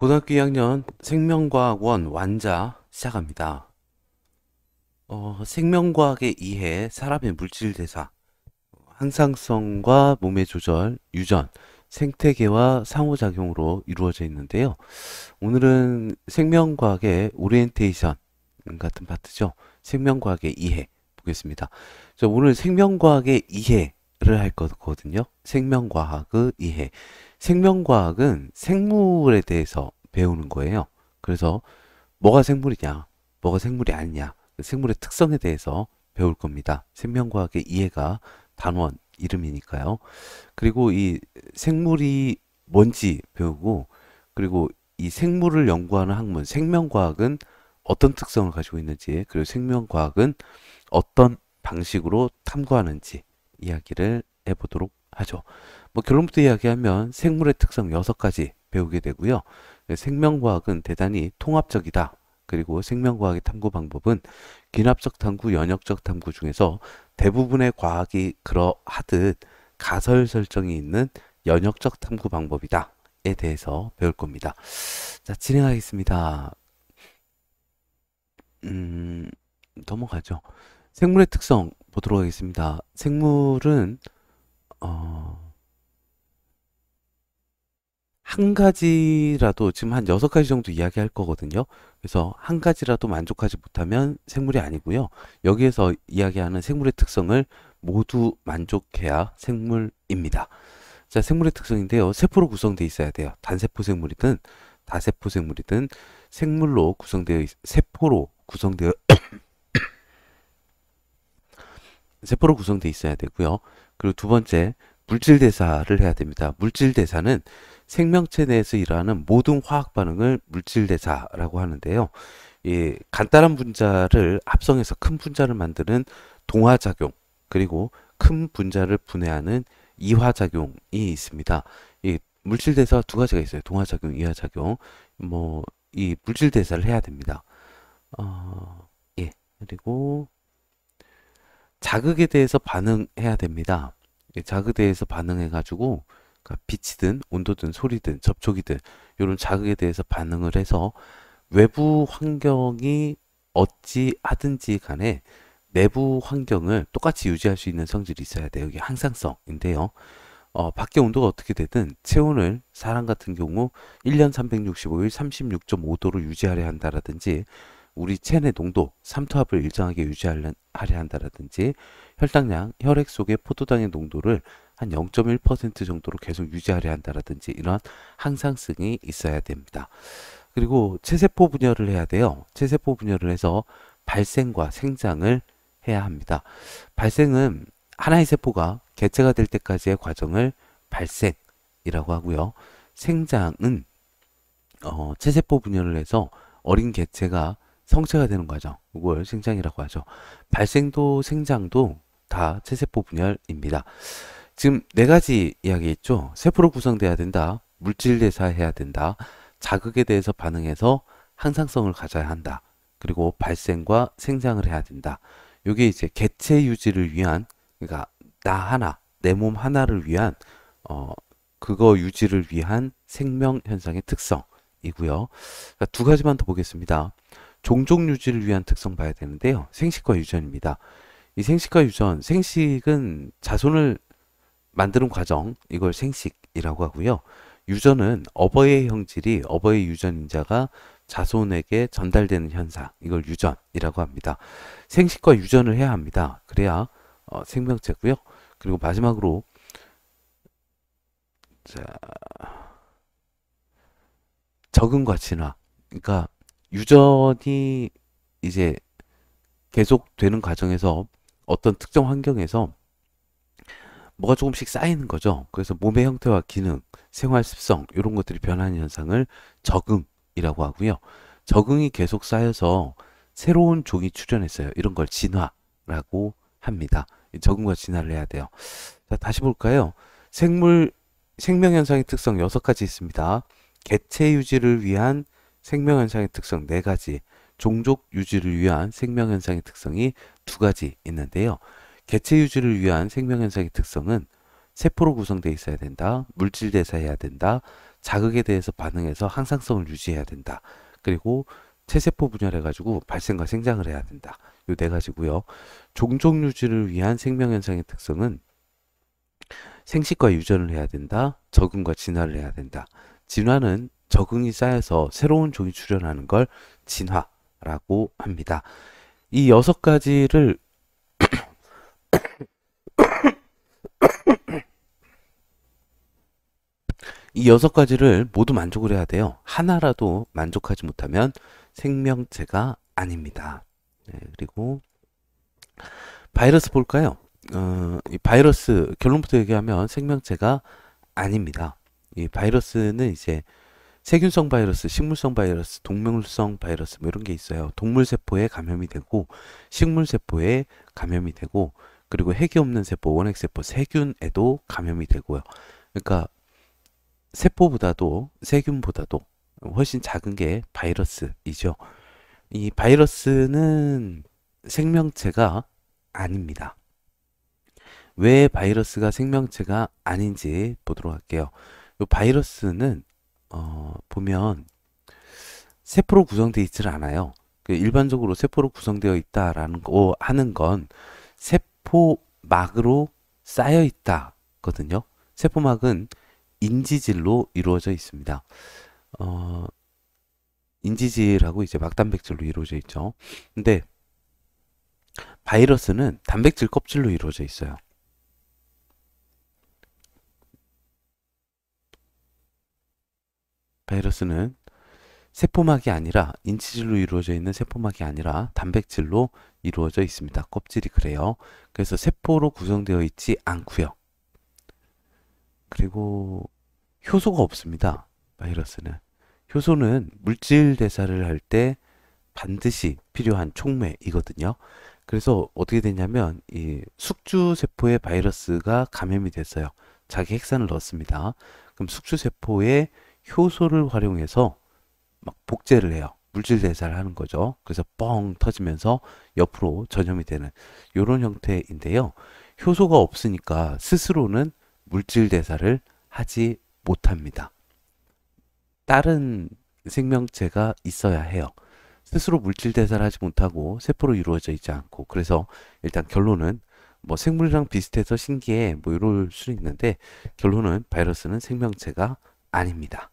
고등학교 2학년 생명과학원 완자 시작합니다. 생명과학의 이해, 사람의 물질대사, 항상성과 몸의 조절, 유전, 생태계와 상호작용으로 이루어져 있는데요. 오늘은 생명과학의 오리엔테이션 같은 파트죠. 생명과학의 이해 보겠습니다. 오늘 생명과학의 이해를 할 거거든요. 생명과학의 이해. 생명과학은 생물에 대해서 배우는 거예요. 그래서 뭐가 생물이냐, 뭐가 생물이 아니냐, 생물의 특성에 대해서 배울 겁니다. 생명과학의 이해가 단원 이름이니까요. 그리고 이 생물이 뭔지 배우고, 그리고 이 생물을 연구하는 학문, 생명과학은 어떤 특성을 가지고 있는지, 그리고 생명과학은 어떤 방식으로 탐구하는지 이야기를 해보도록 하죠. 뭐 결론부터 이야기하면 생물의 특성 6가지 배우게 되고요. 생명과학은 대단히 통합적이다. 그리고 생명과학의 탐구 방법은 귀납적 탐구, 연역적 탐구 중에서 대부분의 과학이 그러하듯 가설 설정이 있는 연역적 탐구 방법이다. 에 대해서 배울 겁니다. 자, 진행하겠습니다. 음, 넘어가죠. 생물의 특성 보도록 하겠습니다. 생물은 어, 한 가지라도 지금 한 6가지 정도 이야기할 거거든요. 그래서 한 가지라도 만족하지 못하면 생물이 아니고요. 여기에서 이야기하는 생물의 특성을 모두 만족해야 생물입니다. 자, 생물의 특성인데요. 세포로 구성되어 있어야 돼요. 단세포 생물이든 다세포 생물이든 생물로 세포로 구성되어 세포로 구성되어 있어야 되고요. 그리고 두 번째, 물질 대사를 해야 됩니다. 물질 대사는 생명체 내에서 일어나는 모든 화학 반응을 물질 대사라고 하는데요. 이 간단한 분자를 합성해서 큰 분자를 만드는 동화작용, 그리고 큰 분자를 분해하는 이화작용이 있습니다. 이 물질 대사가 두 가지가 있어요. 동화작용, 이화작용. 뭐, 이 물질 대사를 해야 됩니다. 예. 그리고 자극에 대해서 반응해야 됩니다. 자극에 대해서 반응해가지고 그러니까 빛이든 온도든 소리든 접촉이든 이런 자극에 대해서 반응을 해서 외부 환경이 어찌 하든지 간에 내부 환경을 똑같이 유지할 수 있는 성질이 있어야 돼요. 이게 항상성인데요. 밖의 온도가 어떻게 되든 체온을 사람 같은 경우 1년 365일 36.5도로 유지하려 한다라든지 우리 체내 농도, 삼투압을 일정하게 유지하려 한다라든지 혈당량, 혈액 속의 포도당의 농도를 한 0.1% 정도로 계속 유지하려 한다라든지 이런 항상성이 있어야 됩니다. 그리고 체세포 분열을 해야 돼요. 체세포 분열을 해서 발생과 생장을 해야 합니다. 발생은 하나의 세포가 개체가 될 때까지의 과정을 발생이라고 하고요. 생장은 체세포 분열을 해서 어린 개체가 성체가 되는 과정, 이걸 생장이라고 하죠. 발생도 생장도 다 체세포 분열입니다. 지금 4가지 이야기했죠. 세포로 구성돼야 된다. 물질 대사해야 된다. 자극에 대해서 반응해서 항상성을 가져야 한다. 그리고 발생과 생장을 해야 된다. 이게 이제 개체 유지를 위한, 그러니까 나 하나, 내 몸 하나를 위한 그거 유지를 위한 생명 현상의 특성이고요. 그러니까 2가지만 더 보겠습니다. 종족 유지를 위한 특성 봐야 되는데요. 생식과 유전입니다. 이 생식과 유전, 생식은 자손을 만드는 과정, 이걸 생식이라고 하고요. 유전은 어버이의 형질이 어버이 유전인자가 자손에게 전달되는 현상, 이걸 유전이라고 합니다. 생식과 유전을 해야 합니다. 그래야 생명체고요. 그리고 마지막으로 자, 적응과 진화. 그러니까 유전이 이제 계속되는 과정에서 어떤 특정 환경에서 뭐가 조금씩 쌓이는 거죠. 그래서 몸의 형태와 기능, 생활 습성 이런 것들이 변하는 현상을 적응이라고 하고요. 적응이 계속 쌓여서 새로운 종이 출현했어요. 이런 걸 진화라고 합니다. 적응과 진화를 해야 돼요. 자, 다시 볼까요? 생명 현상의 특성 6가지 있습니다. 개체 유지를 위한 생명 현상의 특성 4가지, 종족 유지를 위한 생명 현상의 특성이 2가지 있는데요. 개체 유지를 위한 생명 현상의 특성은 세포로 구성되어 있어야 된다. 물질 대사해야 된다. 자극에 대해서 반응해서 항상성을 유지해야 된다. 그리고 체세포 분열해가지고 발생과 생장을 해야 된다. 요 네 가지고요. 종족 유지를 위한 생명현상의 특성은 생식과 유전을 해야 된다. 적응과 진화를 해야 된다. 진화는 적응이 쌓여서 새로운 종이 출현하는 걸 진화라고 합니다. 이 여섯 가지를 모두 만족을 해야 돼요. 하나라도 만족하지 못하면 생명체가 아닙니다. 네, 그리고 바이러스 볼까요? 이 바이러스 결론부터 얘기하면 생명체가 아닙니다. 이 바이러스는 이제 세균성 바이러스, 식물성 바이러스, 동물성 바이러스 뭐 이런 게 있어요. 동물 세포에 감염이 되고 식물 세포에 감염이 되고 그리고 핵이 없는 세포, 원핵 세포, 세균에도 감염이 되고요. 그러니까 세포보다도 세균보다도 훨씬 작은 게 바이러스이죠. 이 바이러스는 생명체가 아닙니다. 왜 바이러스가 생명체가 아닌지 보도록 할게요. 이 바이러스는 보면 세포로 구성되어 있질 않아요. 일반적으로 세포로 구성되어 있다라는 거 하는 건 세포막으로 쌓여 있다거든요. 세포막은 인지질로 이루어져 있습니다. 인지질하고 이제 막단백질로 이루어져 있죠. 근데 바이러스는 단백질 껍질로 이루어져 있어요. 바이러스는 세포막이 아니라 인지질로 이루어져 있는 세포막이 아니라 단백질로 이루어져 있습니다. 껍질이 그래요. 그래서 세포로 구성되어 있지 않고요. 그리고 효소가 없습니다. 바이러스는. 효소는 물질 대사를 할 때 반드시 필요한 촉매이거든요. 그래서 어떻게 되냐면 이 숙주 세포에 바이러스가 감염이 됐어요. 자기 핵산을 넣었습니다. 그럼 숙주 세포에 효소를 활용해서 막 복제를 해요. 물질 대사를 하는 거죠. 그래서 뻥 터지면서 옆으로 전염이 되는 이런 형태인데요. 효소가 없으니까 스스로는 물질 대사를 하지 못합니다. 다른 생명체가 있어야 해요. 스스로 물질 대사를 하지 못하고 세포로 이루어져 있지 않고 그래서 일단 결론은 뭐 생물이랑 비슷해서 신기해 뭐 이럴 수 있는데 결론은 바이러스는 생명체가 아닙니다.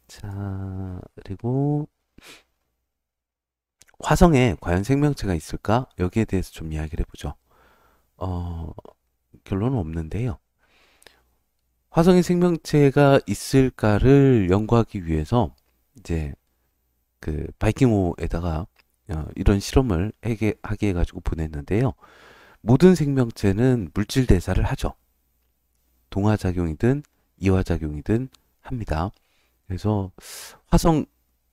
자, 그리고 화성에 과연 생명체가 있을까? 여기에 대해서 좀 이야기를 해보죠. 결론은 없는데요. 화성에 생명체가 있을까를 연구하기 위해서 이제 그 바이킹호에다가 이런 실험을 하게 해가지고 보냈는데요. 모든 생명체는 물질 대사를 하죠. 동화작용이든 이화작용이든 합니다. 그래서 화성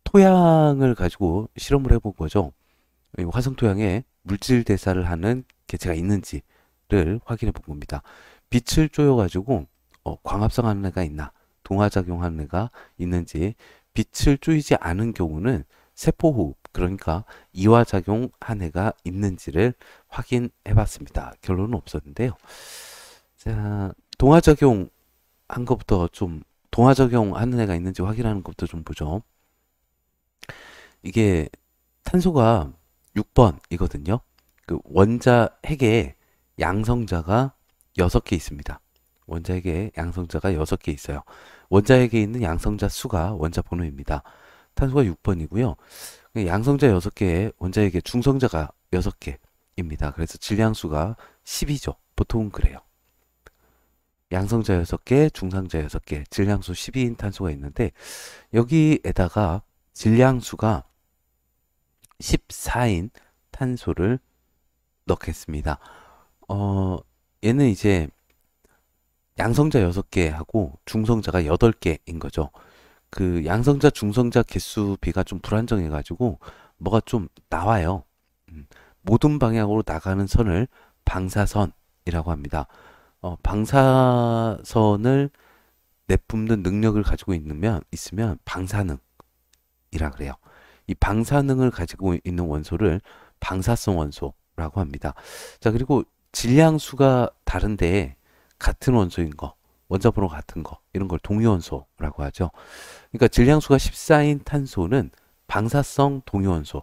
토양을 가지고 실험을 해본 거죠. 이 화성 토양에 물질 대사를 하는 개체가 있는지를 확인해 본 겁니다. 빛을 쪼여가지고 광합성 하는 애가 있나, 동화작용 하는 애가 있는지, 빛을 쪼이지 않은 경우는 세포호흡, 그러니까 이화작용 한 애가 있는지를 확인해 봤습니다. 결론은 없었는데요. 자, 동화작용 한 것부터 좀 동화작용 하는 애가 있는지 확인하는 것부터 좀 보죠. 이게 탄소가 6번이거든요. 그 원자 핵에 양성자가 6개 있습니다. 원자 핵에 양성자가 6개 있어요. 원자 핵에 있는 양성자 수가 원자 번호입니다. 탄소가 6번이고요. 양성자 6개에 원자 핵에 중성자가 6개입니다. 그래서 질량수가 10이죠. 보통은 그래요. 양성자 6개, 중성자 6개, 질량수 12인 탄소가 있는데 여기에다가 질량수가 14인 탄소를 넣겠습니다. 얘는 이제 양성자 6개하고 중성자가 8개인 거죠. 그 양성자, 중성자 개수 비가 좀 불안정해가지고 뭐가 좀 나와요. 모든 방향으로 나가는 선을 방사선이라고 합니다. 방사선을 내뿜는 능력을 가지고 있으면 방사능이라 그래요. 이 방사능을 가지고 있는 원소를 방사성 원소라고 합니다. 자, 그리고 질량수가 다른데 같은 원소인 거. 원자번호 같은 거 이런 걸 동위원소라고 하죠. 그러니까 질량수가 14인 탄소는 방사성 동위원소,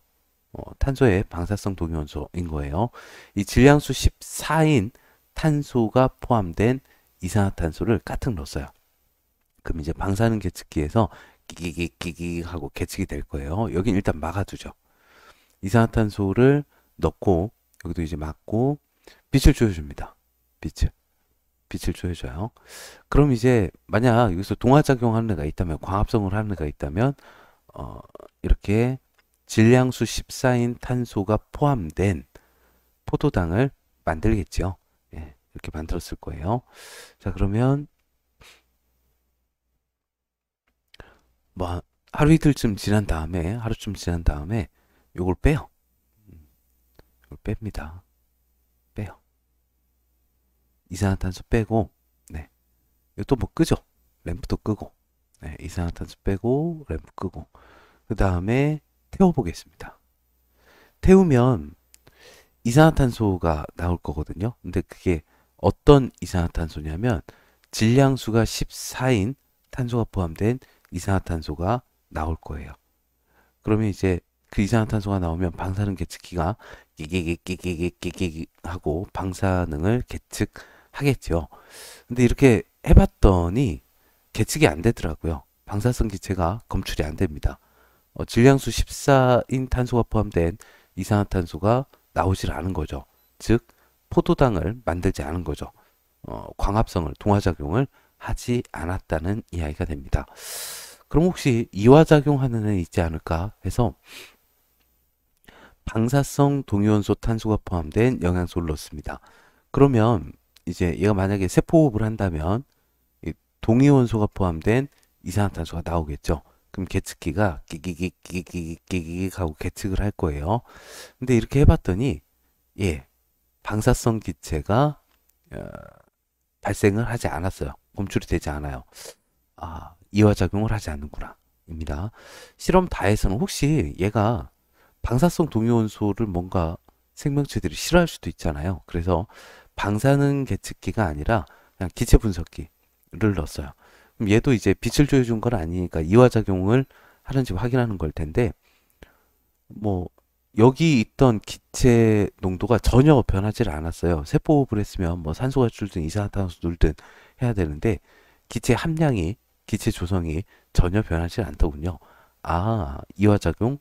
탄소의 방사성 동위원소인 거예요. 이 질량수 14인 탄소가 포함된 이산화탄소를 까뜩 넣었어요. 그럼 이제 방사능 계측기에서 끼기끼기 하고 계측이 될 거예요. 여긴 일단 막아두죠. 이산화탄소를 넣고 여기도 이제 막고 빛을 조여줍니다. 빛을 조여줘요. 그럼 이제 만약 여기서 동화작용하는 애가 있다면, 광합성을 하는 애가 있다면 이렇게 질량수 14인 탄소가 포함된 포도당을 만들겠죠. 예, 이렇게 만들었을 거예요. 자, 그러면 뭐 하루쯤 지난 다음에 요걸 빼요. 이걸 뺍니다. 빼요. 이산화탄소 빼고, 네. 이거 또 뭐 끄죠? 램프도 끄고, 네. 이산화탄소 빼고, 램프 끄고. 그 다음에 태워보겠습니다. 태우면 이산화탄소가 나올 거거든요. 근데 그게 어떤 이산화탄소냐면 질량수가 14인 탄소가 포함된 이산화탄소가 나올 거예요. 그러면 이제 그 이산화탄소가 나오면 방사능 계측기가 끼기끼기끼기끼기 하고 방사능을 계측하겠죠. 근데 이렇게 해봤더니 계측이 안 되더라고요. 방사성 기체가 검출이 안 됩니다. 질량수 14인 탄소가 포함된 이산화탄소가 나오질 않은 거죠. 즉 포도당을 만들지 않은 거죠. 광합성을, 동화작용을 하지 않았다는 이야기가 됩니다. 그럼 혹시 이화작용하는 애 있지 않을까 해서 방사성 동위원소 탄소가 포함된 영양소를 넣습니다. 그러면 이제 얘가 만약에 세포호흡을 한다면 이 동위원소가 포함된 이산화탄소가 나오겠죠. 그럼 계측기가 끼기기기기기기 하고 계측을 할 거예요. 근데 이렇게 해봤더니 예, 방사성 기체가 발생을 하지 않았어요. 검출이 되지 않아요. 아, 이화작용을 하지 않는구나 입니다. 실험 다에서는 혹시 얘가 방사성 동위원소를 뭔가 생명체들이 싫어할 수도 있잖아요. 그래서 방사능 계측기가 아니라 그냥 기체 분석기를 넣었어요. 그럼 얘도 이제 빛을 조여준 건 아니니까 이화작용을 하는지 확인하는 걸 텐데 뭐 여기 있던 기체 농도가 전혀 변하지 않았어요. 세포호흡을 했으면 뭐 산소가 줄든 이산화탄소 줄든 해야 되는데 기체 함량이, 기체 조성이 전혀 변하지 않더군요. 아, 이화작용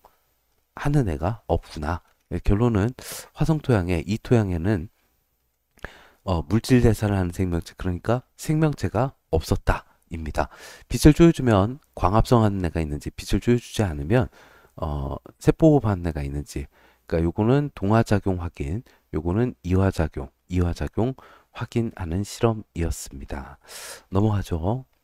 하는 애가 없구나. 결론은 화성 토양에, 이 토양에는 물질 대사를 하는 생명체, 그러니까 생명체가 없었다 입니다. 빛을 조여주면 광합성 하는 애가 있는지, 빛을 조여주지 않으면 세포호흡 하는 애가 있는지, 그러니까 요거는 동화작용 확인, 요거는 이화작용 확인하는 실험이었습니다. 넘어가죠.